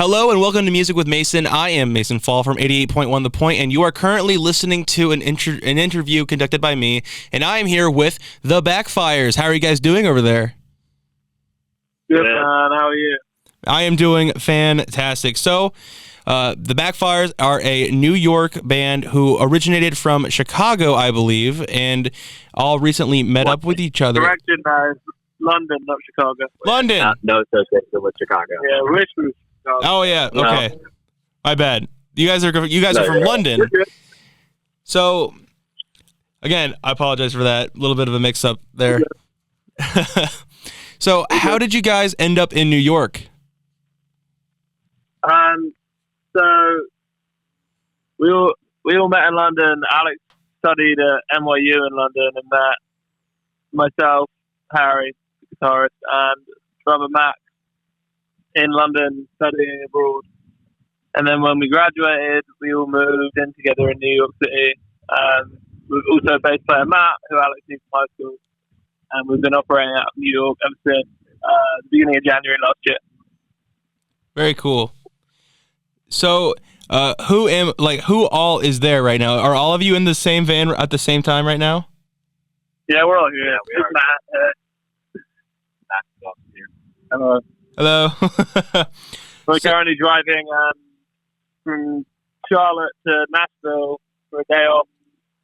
Hello and welcome to Music with Mason. I am Mason Fall from 88.1 The Point, and you are currently listening to an interview conducted by me, and I am here with The Backfires. How are you guys doing over there? Good, man. How are you? I am doing fantastic. So, The Backfires are a New York band who originated from Chicago, I believe, and all recently met up with each other. Correction, London, not Chicago. London. No association with Chicago. Yeah, Richmond. Oh yeah, okay. No. My bad. You guys are from London. So, again, I apologize for that. A little bit of a mix-up there. So, how did you guys end up in New York? So we all met in London. Alex studied at NYU in London, and met myself, Harry, the guitarist, and drummer Max in London studying abroad. And then when we graduated, we all moved in together in New York City. We've also bass player Matt, who Alex knew from high school, and we've been operating out of New York ever since the beginning of January last year. Very cool. So, who all is there right now? Are all of you in the same van at the same time right now? Yeah, we're all here. Yeah, we are. Matt here. Hello. Hello. We're currently driving from Charlotte to Nashville for a day off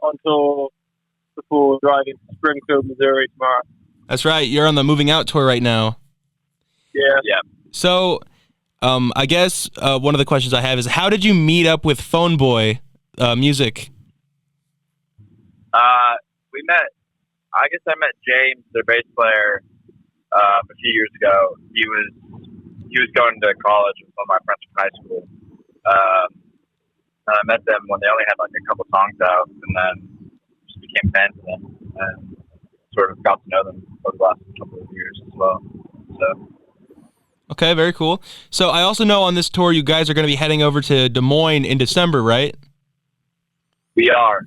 on tour before driving to Springfield, Missouri tomorrow. That's right. You're on the Moving Out tour right now. Yeah. So, I guess one of the questions I have is, how did you meet up with Phone Boy Music? I guess I met James, their bass player, a few years ago. He was going to college with one of my friends from high school. And I met them when they only had like a couple songs out, and then just became fans of them and sort of got to know them over the last couple of years as well. So. Okay, very cool. So I also know on this tour you guys are going to be heading over to Des Moines in December, right? We are.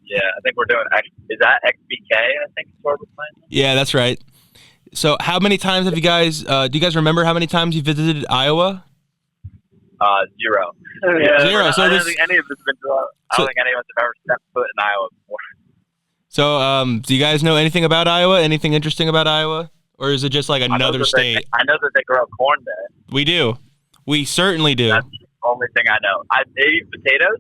Yeah, I think we're doing. Is that XBK? I think is where we're playing. Yeah, that's right. So how many times have you guys? Do you guys remember how many times you visited Iowa? 0. Yeah, Zero. So I don't think any of us have been to Iowa. I don't think any of us have ever stepped foot in Iowa before. So do you guys know anything about Iowa? Anything interesting about Iowa? Or is it just like another state? I know that they grow corn there. We do. We certainly do. That's the only thing I know. They eat potatoes?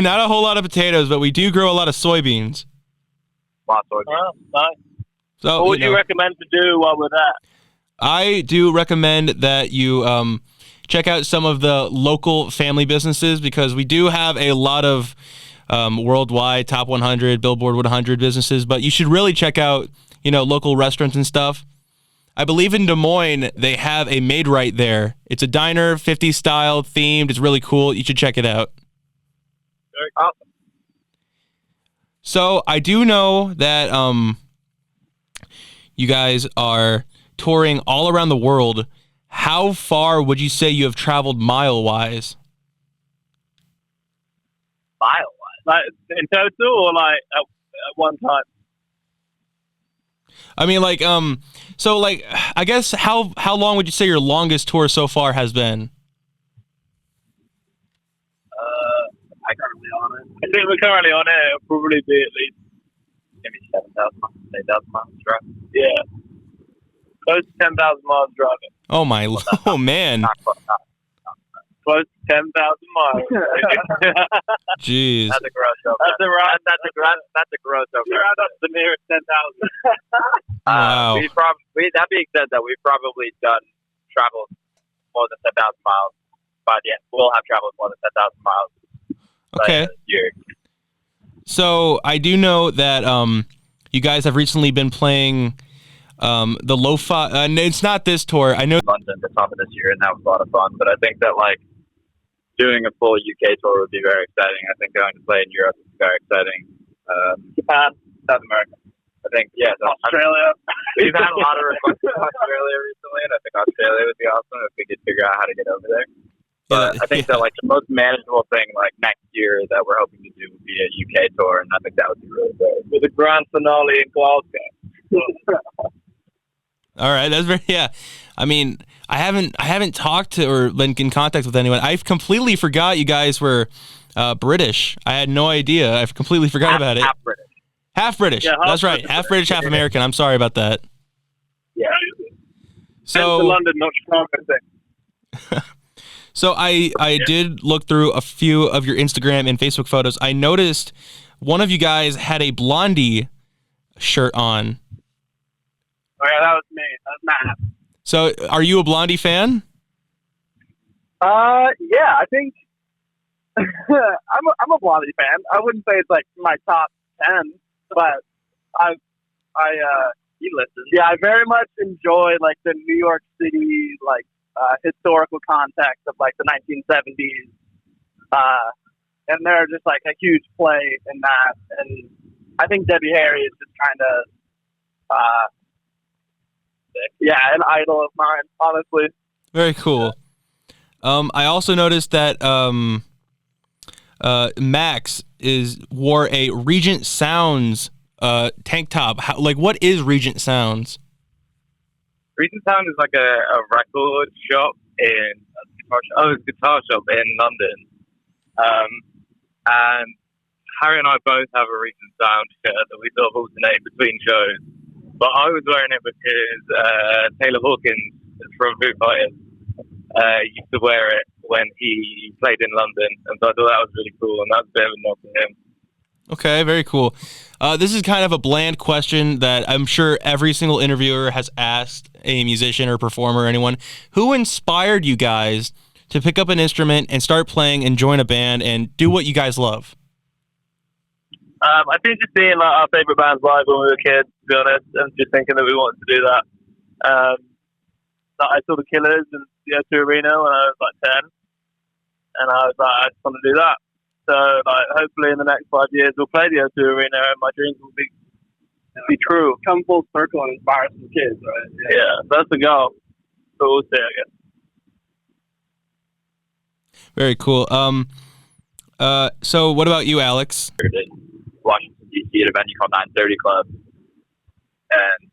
Not a whole lot of potatoes, but we do grow a lot of soybeans. Lots of soybeans. Oh, nice. So, What would you recommend to do while we're there? I do recommend that you check out some of the local family businesses, because we do have a lot of worldwide top 100, Billboard 100 businesses, but you should really check out, local restaurants and stuff. I believe in Des Moines, they have a Made Right there. It's a diner, 50s style themed. It's really cool. You should check it out. Very awesome. So I do know that you guys are touring all around the world. How far would you say you have traveled mile-wise? Mile-wise? Like in total, or like at one time? I mean, I guess how long would you say your longest tour so far has been? I currently on it. I think we're currently on it. It'll probably be at least Maybe 8,000 miles drive. Yeah. Close to 10,000 miles driving. Oh my, man. Not Close to 10,000 miles. Jeez. That's a gross over. That's That's a gross over. You're out up the nearest 10,000. Wow. That being said, that we've probably traveled more than 10,000 miles by the end. We'll have traveled more than 10,000 miles. Okay. This year. So I do know that you guys have recently been playing the Lo-Fi. It's not this tour. I know London at the top of this year, and that was a lot of fun. But I think that doing a full UK tour would be very exciting. I think going to play in Europe is very exciting. Japan, South America. I think, yeah. Australia. We've had a lot of requests from Australia recently, and I think Australia would be awesome if we could figure out how to get over there. But I think that the most manageable thing next year that we're hoping to do would be a UK tour, and I think that would be really great. With a grand finale in Glasgow. All right, that's very yeah. I mean, I haven't talked to or been in contact with anyone. I completely forgot you guys were British. I had no idea. I completely forgot about it. Half British. Half British. Yeah, That's right. Half British, half American. I'm sorry about that. Yeah. So So London, not Chicago thing. So I did look through a few of your Instagram and Facebook photos. I noticed one of you guys had a Blondie shirt on. Oh yeah, that was me. That was Matt. So are you a Blondie fan? Yeah, I think I'm a Blondie fan. I wouldn't say it's like my top 10, but He listens. yeah, I very much enjoy like the New York City like historical context of like the 1970s, and they're just like a huge play in that. And I think Debbie Harry is just kind of an idol of mine, honestly. Very cool. I also noticed that Max wore a Regent Sounds tank top. What is Regent Sounds? Regent Sound is like a record shop guitar shop in London. And Harry and I both have a Regent Sound shirt that we sort of alternate between shows. But I was wearing it because Taylor Hawkins from Foo Fighters used to wear it when he played in London, and so I thought that was really cool, and that's a bit of a nod to him. Okay, very cool. This is kind of a bland question that I'm sure every single interviewer has asked a musician or performer or anyone. Who inspired you guys to pick up an instrument and start playing and join a band and do what you guys love? I think just seeing like our favorite bands live when we were kids, to be honest, and just thinking that we wanted to do that. I saw the Killers in the O2 Arena when I was like 10, and I was like, I just want to do that. So like, hopefully in the next 5 years we'll play the O2 Arena and my dreams will be true. Come full circle and inspire some kids, right? Yeah, that's the goal. But we'll see, I guess. Very cool. So what about you, Alex? In Washington, D.C. at a venue called 930 Club. And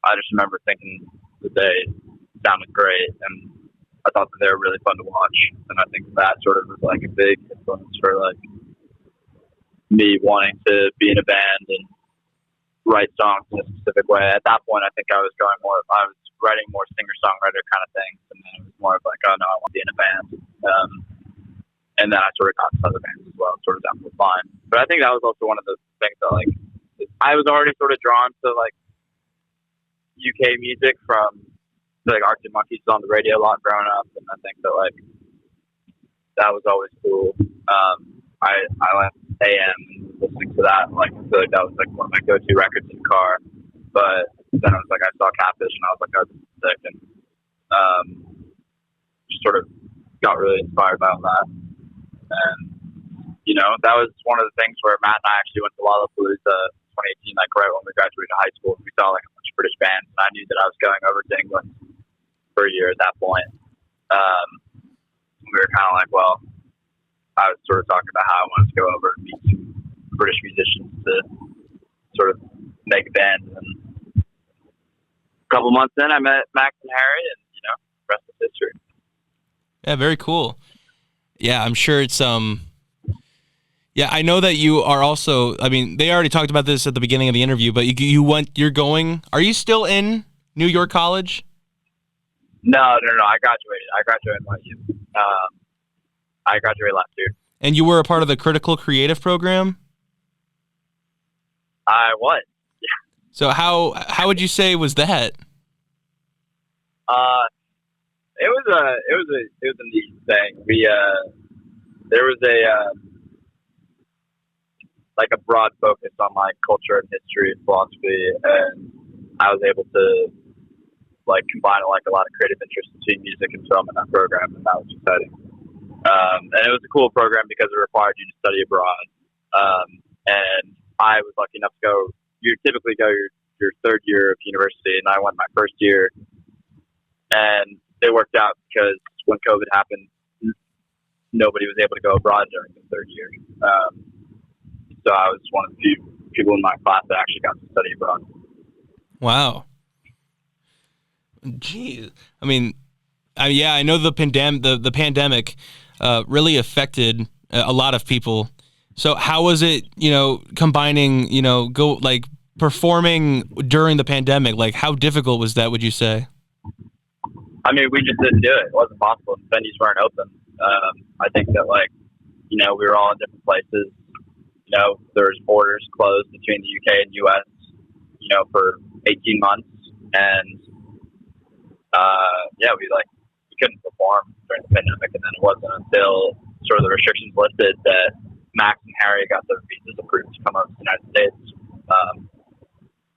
I just remember thinking that they sounded great, and I thought that they were really fun to watch. And I think that sort of was like a big influence for like me wanting to be in a band and write songs in a specific way. At that point, I think I was writing more singer-songwriter kind of things, and then it was more of like, oh no, I want to be in a band. And then I sort of got to other bands as well, sort of down the line. But I think that was also one of the things that like I was already sort of drawn to like UK music from like Arctic Monkeys on the radio a lot growing up, and I think that like that was always cool. I like AM and listening to that, like I feel like that was like one of my go-to records in the car. But then I was like, I saw Catfish and I was like, oh, this is sick, and just sort of got really inspired by all that. And you know, that was one of the things where Matt and I actually went to Lollapalooza 2018, like right when we graduated high school. We saw like a bunch of British bands, and I knew that I was going over to England for a year at that point. We were kind of like, well, I was sort of talking about how I wanted to go over and meet some British musicians to sort of make a band. And a couple months in, I met Max and Harry, and you know, the rest is history. Yeah, very cool. Yeah, I'm sure it's yeah, I know that you are also, I mean, they already talked about this at the beginning of the interview, but you're going, are you still in New York College? No, I graduated last year. I graduated last year. And you were a part of the Critical Creative program? I was. Yeah. So how would you say was that? It was a neat thing. There was like a broad focus on like culture and history and philosophy, and I was able to like combine like a lot of creative interest between music and film in that program, and that was exciting. And it was a cool program because it required you to study abroad. And I was lucky enough to go. You typically go your third year of university, and I went my first year, and it worked out because when COVID happened, nobody was able to go abroad during the third year. So I was one of the few people in my class that actually got to study abroad. Wow. Jeez. I mean, yeah, I know the pandemic really affected a lot of people. So how was it, combining, performing during the pandemic? Like, how difficult was that, would you say? I mean, we just didn't do it. It wasn't possible. Venues weren't open. I think that, we were all in different places. There was borders closed between the UK and US, for 18 months. And, we couldn't perform during the pandemic. And then it wasn't until sort of the restrictions lifted that Max and Harry got their visas approved to come out to the United States.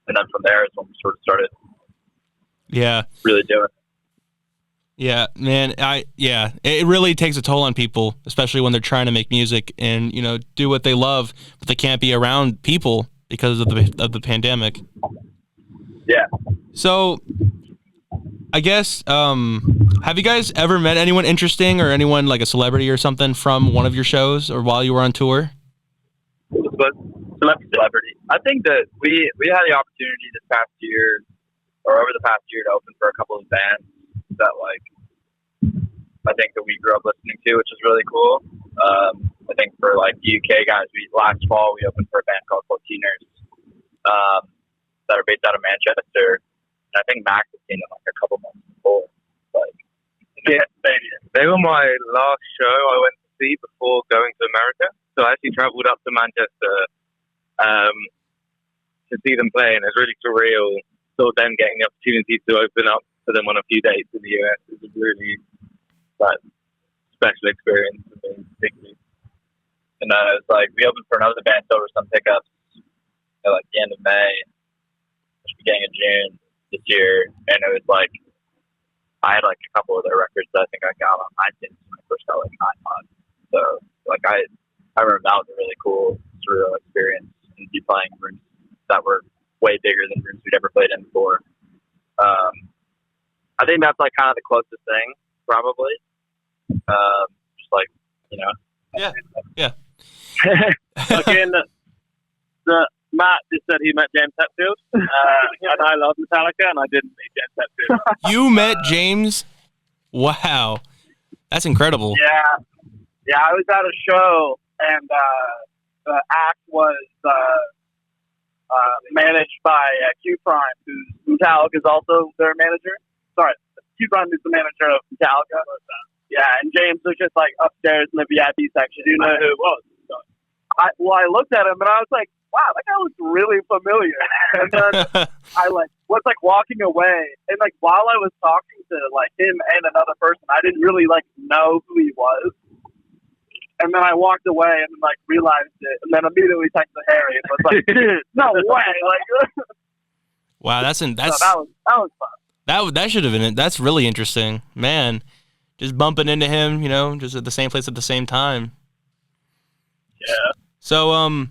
And then from there is when we sort of started really doing it. Yeah, man. It really takes a toll on people, especially when they're trying to make music and do what they love, but they can't be around people because of the pandemic. Yeah. So, I guess, have you guys ever met anyone interesting or anyone like a celebrity or something from one of your shows or while you were on tour? Celebrity. I think that we had the opportunity this past year or over the past year to open for a couple of bands that I think that we grew up listening to, which is really cool. I think for the UK guys, last fall we opened for a band called Fourteeners that are based out of Manchester. And I think Max has seen them a couple months before. They were my last show I went to see before going to America. So I actually travelled up to Manchester to see them play, and it's really surreal. Sort of them getting the opportunity to open up for them on a few dates in the US is a really special experience for me, particularly. And it's we opened for another band, Silver Sun Pickups, at the end of May, beginning of June this year, and it was I had a couple of their records that I think I got on iTunes when I first got an iPod. So I remember that was a really cool, surreal experience, and be playing rooms that were way bigger than rooms we'd ever played in before. I think that's kind of the closest thing, probably. Yeah. Again, Matt just said he met James Hetfield, and I love Metallica, and I didn't meet James Hetfield. You met James? Wow, that's incredible. Yeah, I was at a show, and the act was managed by Q Prime, who's Metallica's also their manager. Sorry, Q Prime is the manager of Metallica. Yeah, and James was just upstairs in the VIP section. Do you know who it was? I looked at him and I was like, wow, that guy looks really familiar. And then I was walking away, and while I was talking to him and another person, I didn't really know who he was. And then I walked away and realized it, and then immediately texted Harry and was like, dude, no way. Wow, that's so that was fun. That should have been it. That's really interesting, man. Just bumping into him, just at the same place at the same time. Yeah. So,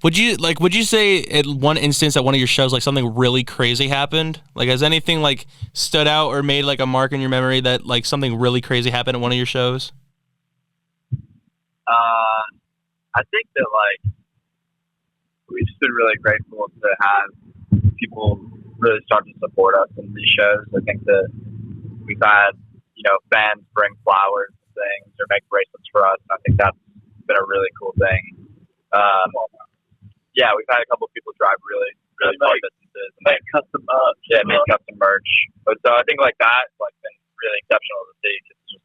would you say at one instance at one of your shows, something really crazy happened? Has anything stood out or made a mark in your memory that something really crazy happened at one of your shows? I think that we've just been really grateful to have people really start to support us in these shows. I think that we've had fans bring flowers and things or make bracelets for us, and I think that's been a really cool thing. We've had a couple of people drive really far distances and make custom merch. Yeah, make custom merch. But so I think that's been really exceptional to see. It's just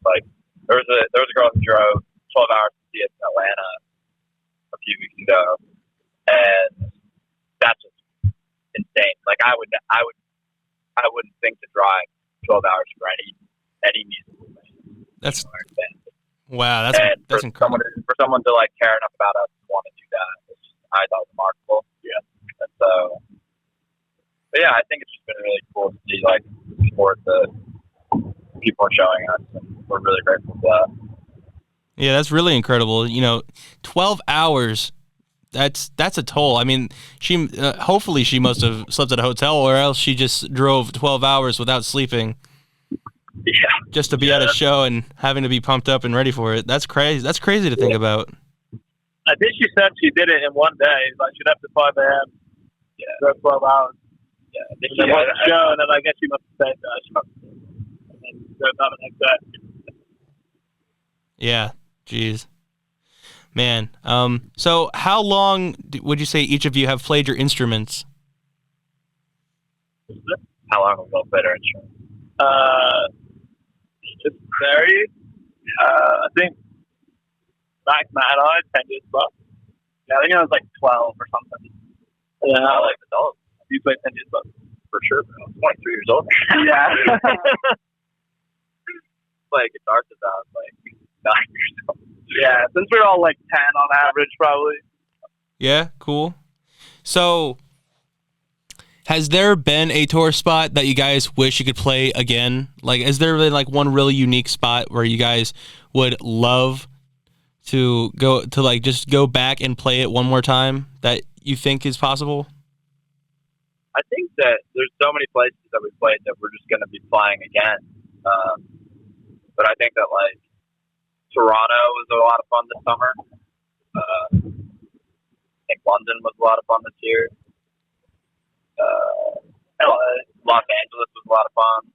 there was a girl who drove 12 hours to see us in Atlanta a few weeks ago, and that's just insane. I wouldn't think to drive 12 hours for any musical band. That's incredible. For someone to care enough about us and want to do that, I thought it was remarkable. Yeah. And so, I think it's just been really cool to see the support that people are showing us, and we're really grateful for that. Yeah, that's really incredible. 12 hours. That's a toll. I mean, she hopefully she must have slept at a hotel, or else she just drove 12 hours without sleeping. Yeah. Just to be at a show and having to be pumped up and ready for it. That's crazy. That's crazy to think about. I think she said she did it in one day. She'd up to 5 a.m. Yeah. Drove 12 hours. Yeah. think And then she watch had- the show, and then I guess you must have said that. She must have said. And then go about the next day. Yeah. Jeez. Man. So how long would you say each of you have played your instruments? How long have we played our instruments? Just very. I think Matt and I 10 years plus. Yeah, I think I was like 12 or something. Yeah, I like adults. you played 10 years plus. For sure, bro. I'm 23 years old. Yeah. Play guitar since I was like 9 years old. Yeah, since we're all like 10 on average, probably. Yeah, cool. So, has there been a tour spot that you guys wish you could play again? Like, has there been like one really unique spot where you guys would love to go to, like, just go back and play it one more time that you think is possible? I think that there's so many places that we played that we're just going to be flying again. But I think that, like, Toronto was a lot of fun this summer. I think London was a lot of fun this year. Los Angeles was a lot of fun.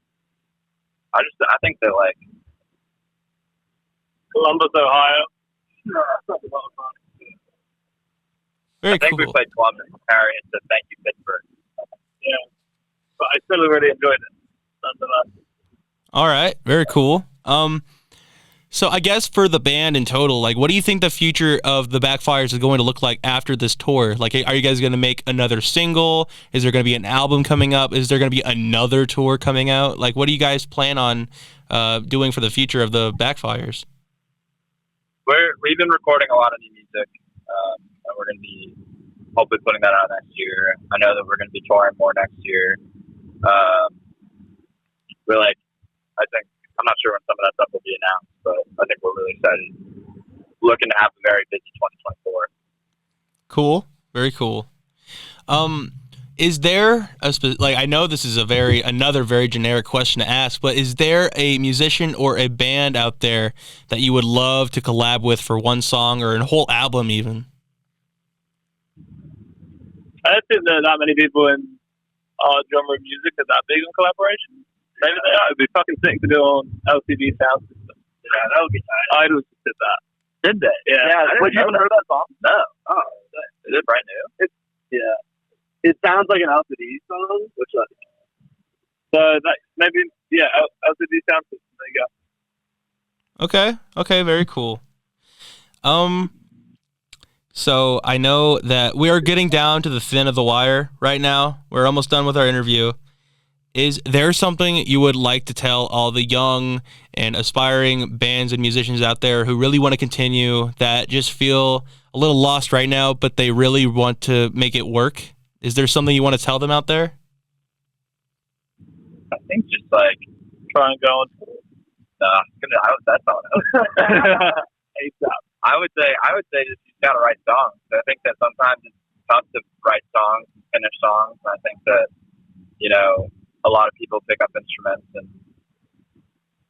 I think that, like, Columbus, Ohio. That's a lot of fun. Very I think cool. we played Columbus, Harry, and said thank you, Pittsburgh. Yeah. But I still really enjoyed it, nonetheless. All right, very cool. So I guess for the band in total, like, what do you think the future of the Backfires is going to look like after this tour? Like, are you guys going to make another single? Is there going to be an album coming up? Is there going to be another tour coming out? Like, what do you guys plan on doing for the future of the Backfires? We've been recording a lot of new music, and we're going to be hopefully putting that out next year. I know that we're going to be touring more next year. We're like, I'm not sure when some of that stuff will be announced, but I think we're really excited. Looking to have a very busy 2024. Cool, very cool. Is there like, I know this is another very generic question to ask, but is there a musician or a band out there that you would love to collab with for one song or a whole album even? I don't think there are that many people in our genre of music that are that big on collaboration. Maybe they are. It'd be fucking sick to do on LCD Sound System. Yeah, that would be nice. Idols just did that. Did they? Yeah. Would you even heard that song? No. Oh, is it brand new? Yeah. It sounds like an LCD song, which so that maybe LCD Sound System. There you go. Okay, very cool. So I know that we are getting down to the thin of the wire right now. We're almost done with our interview. Is there something you would like to tell all the young and aspiring bands and musicians out there who really want to continue, that just feel a little lost right now, but they really want to make it work? Is there something you want to tell them out there? I think just like Try and go on. that's not ASAP. I would say just you gotta write songs. I think that sometimes it's tough to write songs, finish songs. And I think that, you know, a lot of people pick up instruments and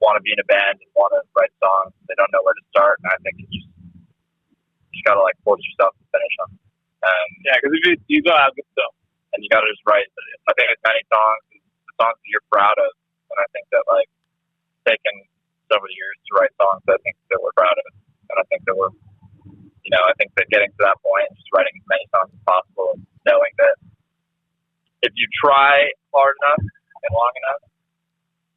want to be in a band and want to write songs. They don't know where to start, and I think you just gotta like force yourself to finish them. Yeah, because you gotta have good stuff, and you gotta just write. I think as many songs, the songs that you're proud of, and I think that like taking several years to write songs, I think that we're proud of it, and I think that we're, you know, I think that getting to that point, just writing as many songs as possible, and knowing that if you try hard enough and long enough,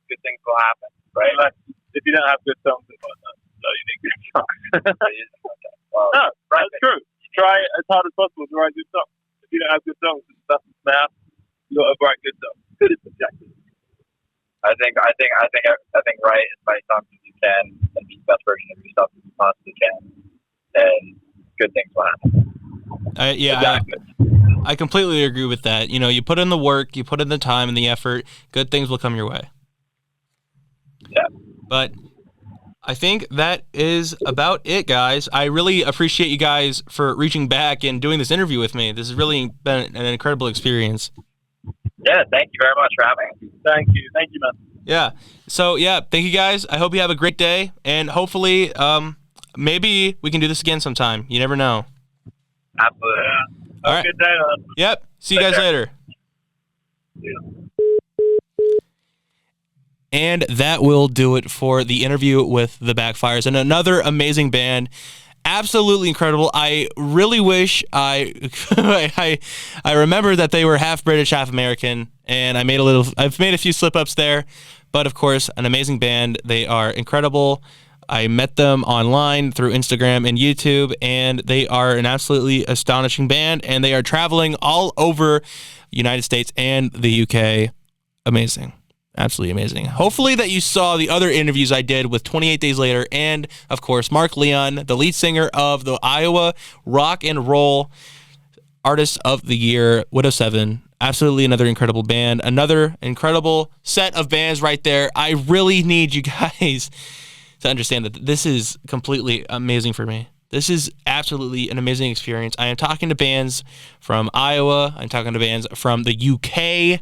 good things will happen, right? Like, if you don't have good songs, it's like that. So you need good songs. Okay. Well, No, that's true. You try as hard as possible to write good songs. If you don't have good songs, it's stuff that's now. You got to write good songs. Good is subjective. I think write as many songs as you can and be the best version of yourself as you possibly can, and good things will happen. I completely agree with that. You know, you put in the work, you put in the time and the effort, good things will come your way. Yeah. But I think that is about it, guys. I really appreciate you guys for reaching back and doing this interview with me. This has really been an incredible experience. Yeah, thank you very much for having me. Thank you, man. Yeah. So, yeah, thank you guys. I hope you have a great day, and hopefully maybe we can do this again sometime. You never know. Absolutely. All right. Good day, man. Yep. See you guys later. And that will do it for the interview with the Backfires, and another amazing band. Absolutely incredible. I really wish I remember that they were half British, half American, and I've made a few slip ups there, but of course, an amazing band. They are incredible. I met them online through Instagram and YouTube, and they are an absolutely astonishing band, and they are traveling all over the United States and the UK. Amazing. Absolutely amazing. Hopefully that you saw the other interviews I did with 28 Days Later and, of course, Mark Leon, the lead singer of the Iowa Rock and Roll Artist of the Year, Widow 7. Absolutely another incredible band. Another incredible set of bands right there. I really need you guys to understand that this is completely amazing for me. This is absolutely an amazing experience. I am talking to bands from Iowa. I'm talking to bands from the UK.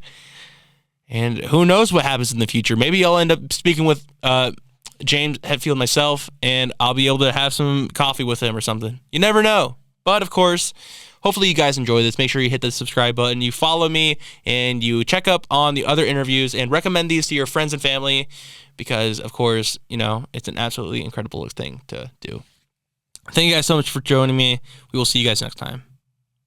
And who knows what happens in the future. Maybe I'll end up speaking with James Hetfield myself, and I'll be able to have some coffee with him or something. You never know. But, of course, hopefully you guys enjoy this. Make sure you hit the subscribe button. You follow me, and you check up on the other interviews, and recommend these to your friends and family because, of course, it's an absolutely incredible thing to do. Thank you guys so much for joining me. We will see you guys next time.